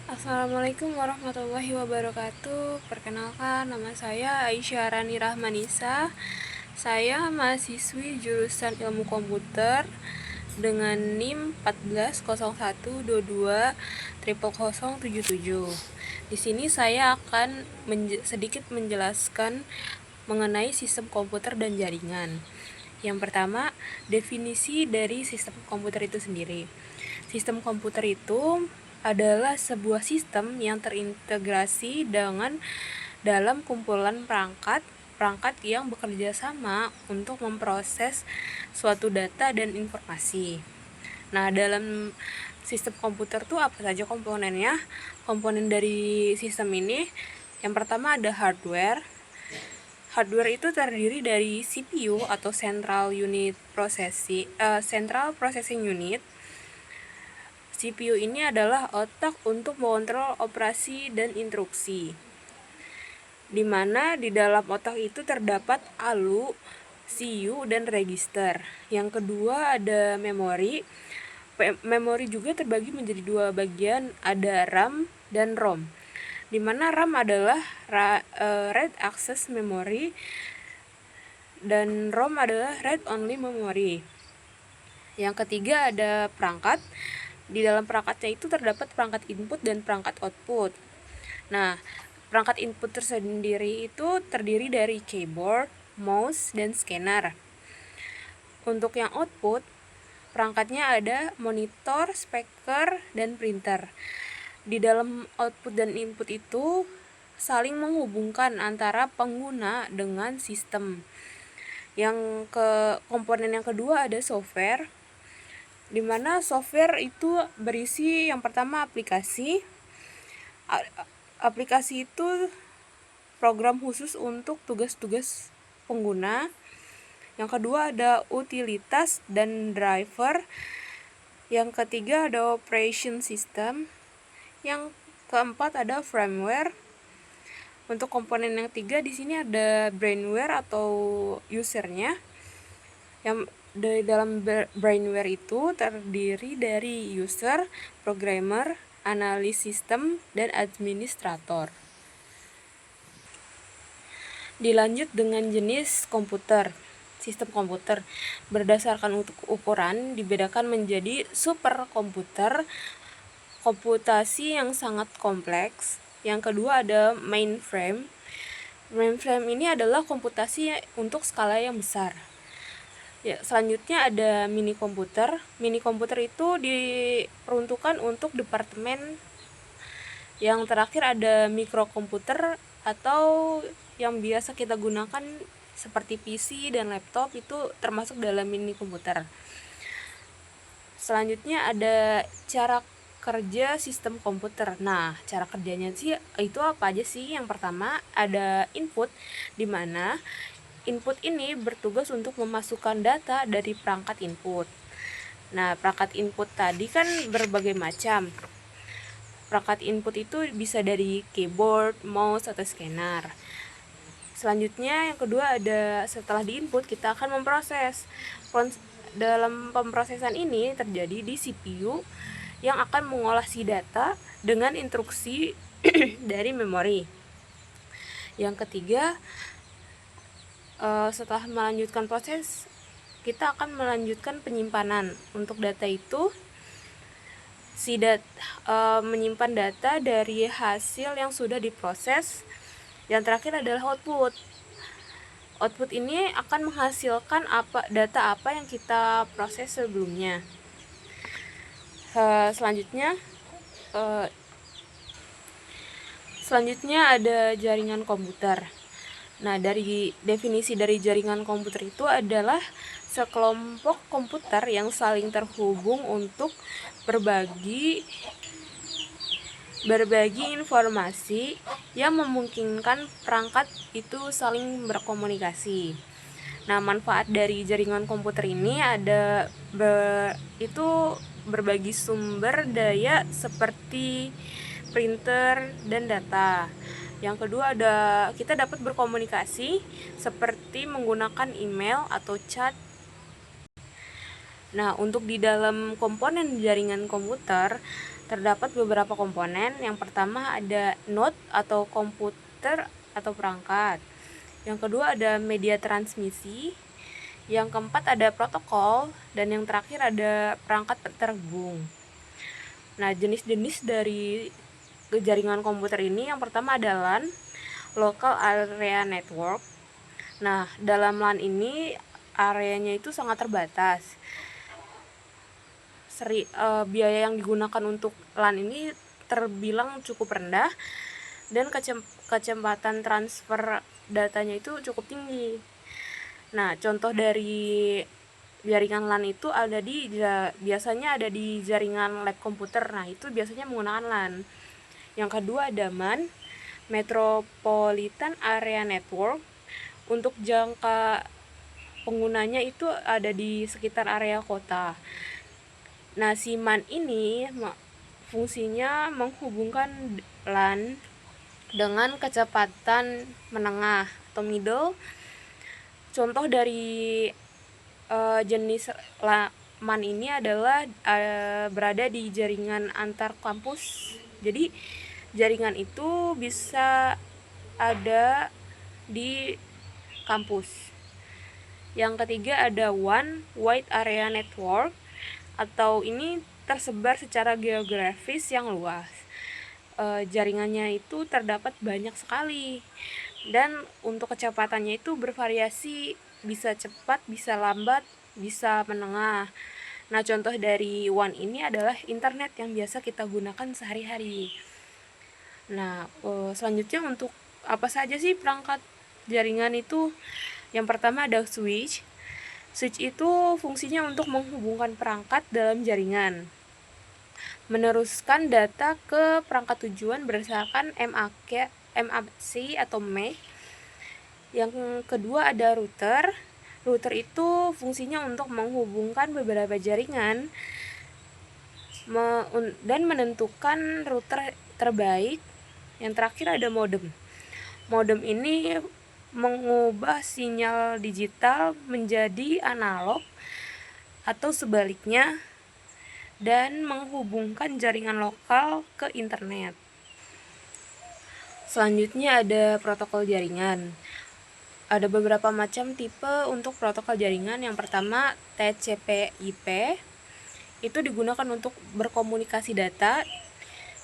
Assalamualaikum warahmatullahi wabarakatuh. Perkenalkan, nama saya Aisyah Rani Rahmanisa. Saya mahasiswi jurusan Ilmu Komputer dengan NIM 1401220077. Di sini saya akan sedikit menjelaskan mengenai sistem komputer dan jaringan. Yang pertama, definisi dari sistem komputer itu sendiri. Sistem komputer itu adalah sebuah sistem yang terintegrasi dalam kumpulan perangkat yang bekerja sama untuk memproses suatu data dan informasi. Nah, dalam sistem komputer tuh apa saja komponennya? Komponen dari sistem ini yang pertama ada hardware. Hardware itu terdiri dari CPU atau Central Processing Unit. CPU ini adalah otak untuk mengontrol operasi dan instruksi, di mana di dalam otak itu terdapat ALU, CU, dan register. Yang kedua ada memori. Memori juga terbagi menjadi dua bagian, ada RAM dan ROM. Di mana RAM adalah Read Access Memory dan ROM adalah Read Only Memory. Yang ketiga ada perangkat. Di dalam perangkatnya itu terdapat perangkat input dan perangkat output. Nah, perangkat input tersendiri itu terdiri dari keyboard, mouse, dan scanner. Untuk yang output, perangkatnya ada monitor, speaker, dan printer. Di dalam output dan input itu saling menghubungkan antara pengguna dengan sistem. Komponen yang kedua ada software, di mana software itu berisi yang pertama aplikasi. Aplikasi itu program khusus untuk tugas-tugas pengguna. Yang kedua ada utilitas dan driver. Yang ketiga ada operation system. Yang keempat ada firmware. Untuk komponen yang ketiga di sini ada brainware atau usernya. Yang di dalam brainware itu terdiri dari user, programmer, analis sistem, dan administrator. Dilanjut dengan jenis komputer. Sistem komputer berdasarkan ukuran dibedakan menjadi superkomputer, komputasi yang sangat kompleks. Yang kedua ada mainframe. Mainframe ini adalah komputasi untuk skala yang besar. Ya, selanjutnya ada mini komputer. Mini komputer itu diperuntukkan untuk departemen. Yang terakhir ada mikrokomputer atau yang biasa kita gunakan seperti PC dan laptop, itu termasuk dalam mini komputer. Selanjutnya ada cara kerja sistem komputer. Nah, cara kerjanya sih itu apa aja sih? Yang pertama ada input, di mana input ini bertugas untuk memasukkan data dari perangkat input. Nah, perangkat input tadi kan berbagai macam. Perangkat input itu bisa dari keyboard, mouse, atau scanner. Selanjutnya yang kedua ada setelah diinput kita akan memproses. Dalam pemrosesan ini terjadi di CPU yang akan mengolah si data dengan instruksi dari memori. Yang ketiga, setelah melanjutkan proses, kita akan melanjutkan penyimpanan. Untuk data itu, menyimpan data dari hasil yang sudah diproses. Yang terakhir adalah output. Output ini akan menghasilkan data apa yang kita proses sebelumnya. Selanjutnya ada jaringan komputer. Nah, dari definisi dari jaringan komputer itu adalah sekelompok komputer yang saling terhubung untuk berbagi informasi yang memungkinkan perangkat itu saling berkomunikasi. Nah, manfaat dari jaringan komputer ini ada berbagi sumber daya seperti printer dan data. Yang kedua kita dapat berkomunikasi seperti menggunakan email atau chat. Nah, untuk di dalam komponen jaringan komputer terdapat beberapa komponen. Yang pertama ada node atau komputer atau perangkat. Yang kedua ada media transmisi. Yang keempat ada protokol. Dan yang terakhir ada perangkat terhubung. Nah, jenis-jenis dari jaringan komputer ini yang pertama ada LAN, Local Area Network. Nah, dalam LAN ini areanya itu sangat terbatas. Biaya yang digunakan untuk LAN ini terbilang cukup rendah dan kecepatan transfer datanya itu cukup tinggi. Nah, contoh dari jaringan LAN itu biasanya ada di jaringan lab komputer. Nah, itu biasanya menggunakan LAN. Yang kedua ada MAN, Metropolitan Area Network. Untuk jangka penggunanya itu ada di sekitar area kota. Nah, si MAN ini fungsinya menghubungkan LAN dengan kecepatan menengah atau middle. Contoh dari jenis MAN ini adalah berada di jaringan antar kampus. Jadi jaringan itu bisa ada di kampus. Yang ketiga ada One Wide Area Network, atau ini tersebar secara geografis yang luas. Jaringannya itu terdapat banyak sekali, dan untuk kecepatannya itu bervariasi, bisa cepat, bisa lambat, bisa menengah. Nah, contoh dari One ini adalah internet yang biasa kita gunakan sehari-hari. Nah, selanjutnya untuk apa saja sih perangkat jaringan itu? Yang pertama ada switch. Switch itu fungsinya untuk menghubungkan perangkat dalam jaringan, meneruskan data ke perangkat tujuan berdasarkan MAC atau MAC. Yang kedua ada router. Router itu fungsinya untuk menghubungkan beberapa jaringan dan menentukan router terbaik. Yang terakhir ada modem. Modem ini mengubah sinyal digital menjadi analog atau sebaliknya dan menghubungkan jaringan lokal ke internet. Selanjutnya ada protokol jaringan. Ada beberapa macam tipe untuk protokol jaringan. Yang pertama TCP/IP, itu digunakan untuk berkomunikasi data.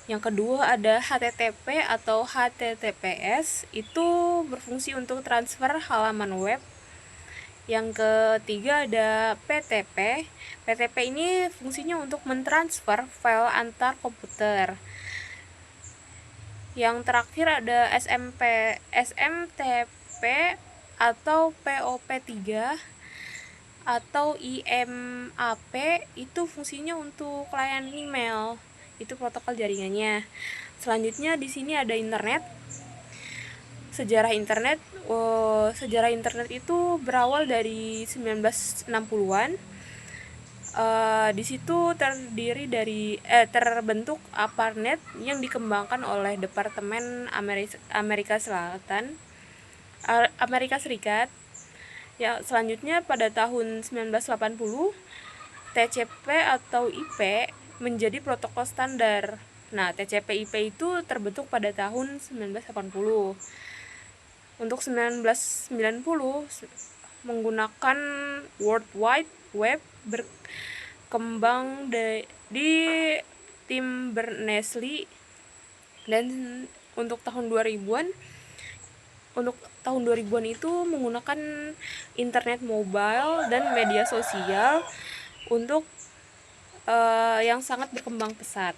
Yang kedua ada HTTP atau HTTPS, itu berfungsi untuk transfer halaman web. Yang ketiga ada PTP. PTP ini fungsinya untuk mentransfer file antar komputer. Yang terakhir ada SMTP atau POP3 atau IMAP, itu fungsinya untuk layanan email. Itu protokol jaringannya. Selanjutnya di sini ada internet. Sejarah internet itu berawal dari 1960-an. Di situ terbentuk ARPANET yang dikembangkan oleh Departemen Amerika Serikat. Ya, selanjutnya pada tahun 1980 TCP atau IP menjadi protokol standar. Nah, TCP/IP itu terbentuk pada tahun 1980. Untuk 1990 menggunakan World Wide Web berkembang di tim Berners-Lee, dan untuk tahun 2000-an itu menggunakan internet mobile dan media sosial untuk yang sangat berkembang pesat.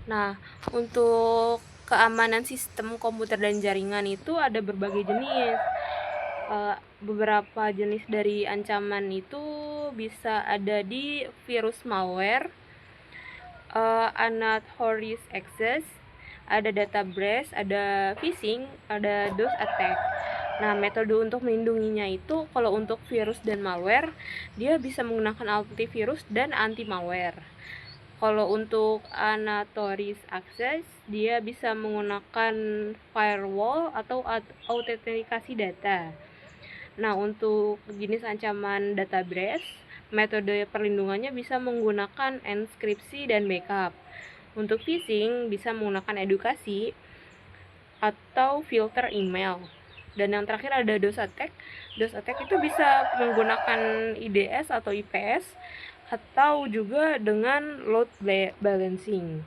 Nah, untuk keamanan sistem komputer dan jaringan itu ada berbagai jenis. Beberapa jenis dari ancaman itu bisa ada di virus malware, unauthorized access, ada data breach, ada phishing, ada DOS attack. Nah, metode untuk melindunginya itu, kalau untuk virus dan malware, dia bisa menggunakan antivirus dan anti malware. Kalau untuk unauthorized access, dia bisa menggunakan firewall atau autentikasi data. Nah, untuk jenis ancaman data breach, metode perlindungannya bisa menggunakan enkripsi dan backup. Untuk phishing bisa menggunakan edukasi atau filter email. Dan yang terakhir ada DOS attack. DOS attack itu bisa menggunakan IDS atau IPS atau juga dengan load balancing.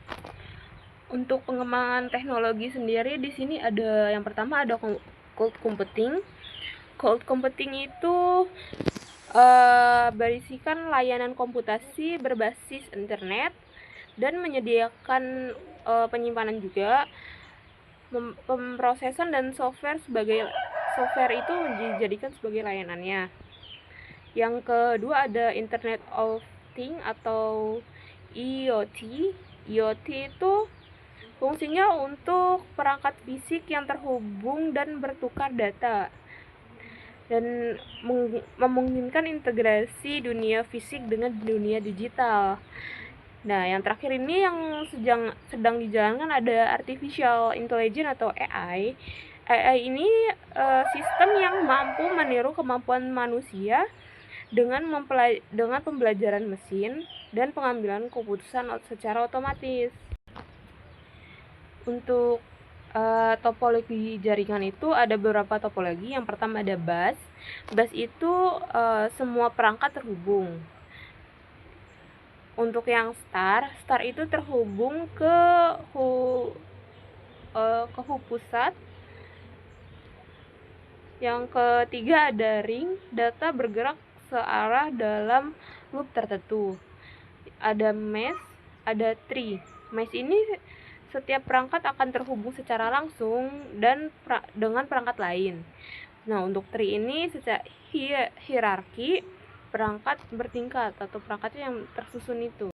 Untuk pengembangan teknologi sendiri di sini ada yang pertama ada cloud computing. Cloud computing itu berisikan layanan komputasi berbasis internet dan menyediakan penyimpanan juga, pemrosesan dan software itu dijadikan sebagai layanannya. Yang kedua ada Internet of Things atau IoT. IoT itu fungsinya untuk perangkat fisik yang terhubung dan bertukar data dan memungkinkan integrasi dunia fisik dengan dunia digital. Nah, yang terakhir ini yang sedang dijalankan ada artificial intelligence atau AI. AI ini sistem yang mampu meniru kemampuan manusia dengan pembelajaran mesin dan pengambilan keputusan secara otomatis. Untuk topologi jaringan itu ada beberapa topologi. Yang pertama ada bus. Bus itu semua perangkat terhubung. Untuk yang star itu terhubung ke hub pusat. Yang ketiga ada ring, data bergerak searah dalam loop tertentu. Ada mesh, ada tree. Mesh ini setiap perangkat akan terhubung secara langsung dan dengan perangkat lain. Nah, untuk tree ini secara hierarki perangkat bertingkat atau perangkatnya yang tersusun itu.